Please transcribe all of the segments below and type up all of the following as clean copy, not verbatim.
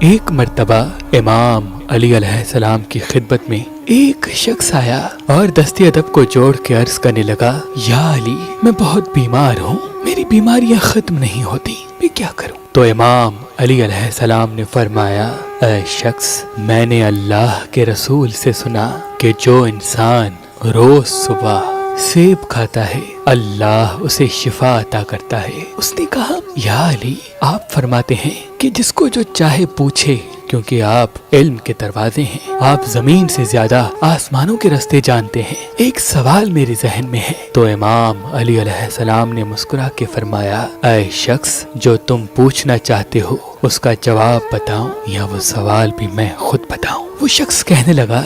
ایک مرتبہ امام علی علیہ السلام کی خدمت میں ایک شخص آیا اور دستی ادب کو جوڑ کے عرض کرنے لگا، یا علی، میں بہت بیمار ہوں، میری بیماریاں ختم نہیں ہوتی، میں کیا کروں؟ تو امام علی علیہ السلام نے فرمایا، اے شخص، میں نے اللہ کے رسول سے سنا کہ جو انسان روز صبح سیب کھاتا ہے اللہ اسے شفا عطا کرتا ہے۔ اس نے کہا، یا علی، آپ فرماتے ہیں کہ جس کو جو چاہے پوچھے، کیونکہ آپ علم کے دروازے ہیں، آپ زمین سے زیادہ آسمانوں کے راستے جانتے ہیں، ایک سوال میرے ذہن میں ہے۔ تو امام علی علیہ السلام نے مسکرا کے فرمایا، اے شخص، جو تم پوچھنا چاہتے ہو اس کا جواب بتاؤں یا وہ سوال بھی میں خود بتاؤں؟ وہ شخص کہنے لگا،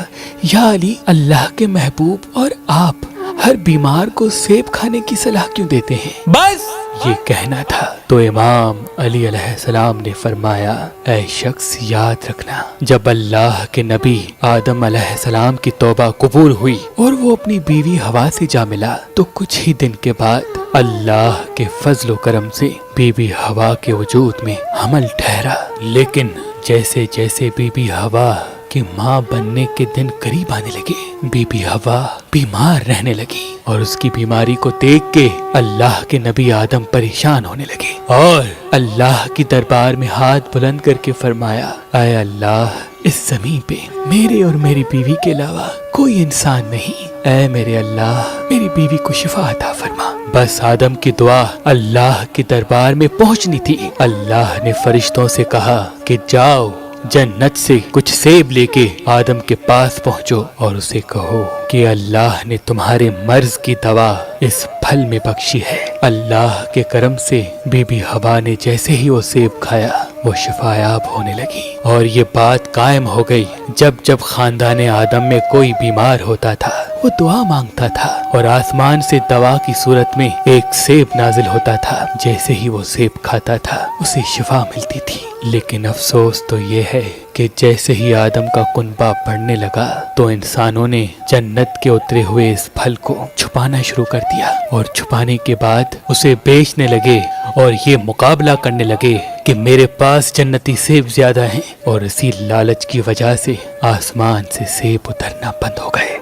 یا علی، اللہ کے محبوب، اور آپ ہر بیمار کو سیب کھانے کی صلاح کیوں دیتے ہیں؟ بس یہ کہنا تھا۔ تو امام علی علیہ السلام نے فرمایا، اے شخص، یاد رکھنا، جب اللہ کے نبی آدم علیہ السلام کی توبہ قبول ہوئی اور وہ اپنی بیوی ہوا سے جا ملا تو کچھ ہی دن کے بعد اللہ کے فضل و کرم سے بی بی ہوا کے وجود میں حمل ٹھہرا، لیکن جیسے جیسے بی بی ہوا کہ ماں بننے کے دن قریب آنے لگے، بی بی ہوا بیمار رہنے لگی اور اس کی بیماری کو دیکھ کے اللہ کے نبی آدم پریشان ہونے لگے اور اللہ کی دربار میں ہاتھ بلند کر کے فرمایا، اے اللہ، اس زمین پہ میرے اور میری بیوی کے علاوہ کوئی انسان نہیں، اے میرے اللہ، میری بیوی کو شفا عطا فرما۔ بس آدم کی دعا اللہ کے دربار میں پہنچنی تھی۔ اللہ نے فرشتوں سے کہا کہ جاؤ، جنت سے کچھ سیب لے کے آدم کے پاس پہنچو اور اسے کہو کہ اللہ نے تمہارے مرض کی دوا اس پھل میں بخشی ہے۔ اللہ کے کرم سے بی بی ہوا نے جیسے ہی وہ سیب کھایا وہ شفایاب ہونے لگی، اور یہ بات قائم ہو گئی، جب جب خاندان آدم میں کوئی بیمار ہوتا تھا وہ دعا مانگتا تھا اور آسمان سے دوا کی صورت میں ایک سیب نازل ہوتا تھا، جیسے ہی وہ سیب کھاتا تھا اسے شفا ملتی تھی۔ لیکن افسوس تو یہ ہے کہ جیسے ہی آدم کا کنبہ بڑھنے لگا تو انسانوں نے جنت کے اترے ہوئے اس پھل کو چھپانا شروع کر دیا، اور چھپانے کے بعد اسے بیچنے لگے اور یہ مقابلہ کرنے لگے کہ میرے پاس جنتی سیب زیادہ ہیں، اور اسی لالچ کی وجہ سے آسمان سے سیب اترنا بند ہو گئے۔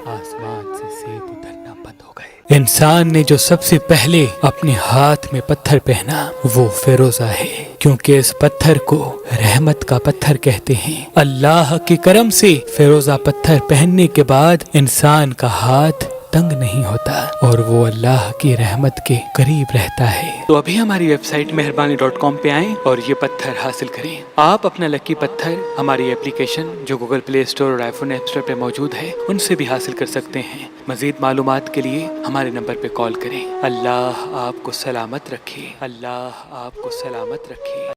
انسان نے جو سب سے پہلے اپنے ہاتھ میں پتھر پہنا وہ فیروزہ ہے، کیونکہ اس پتھر کو رحمت کا پتھر کہتے ہیں۔ اللہ کے کرم سے فیروزہ پتھر پہننے کے بعد انسان کا ہاتھ تنگ نہیں ہوتا اور وہ اللہ کی رحمت کے قریب رہتا ہے۔ تو ابھی ہماری ویب سائٹ مہربانی.com پہ آئیں اور یہ پتھر حاصل کریں۔ آپ اپنا لکی پتھر ہماری اپلیکیشن جو گوگل پلے اسٹور اور آئی فون ایپ اسٹور پہ موجود ہے ان سے بھی حاصل کر سکتے ہیں۔ مزید معلومات کے لیے ہمارے نمبر پہ کال کریں۔ اللہ آپ کو سلامت رکھے، اللہ آپ کو سلامت رکھے۔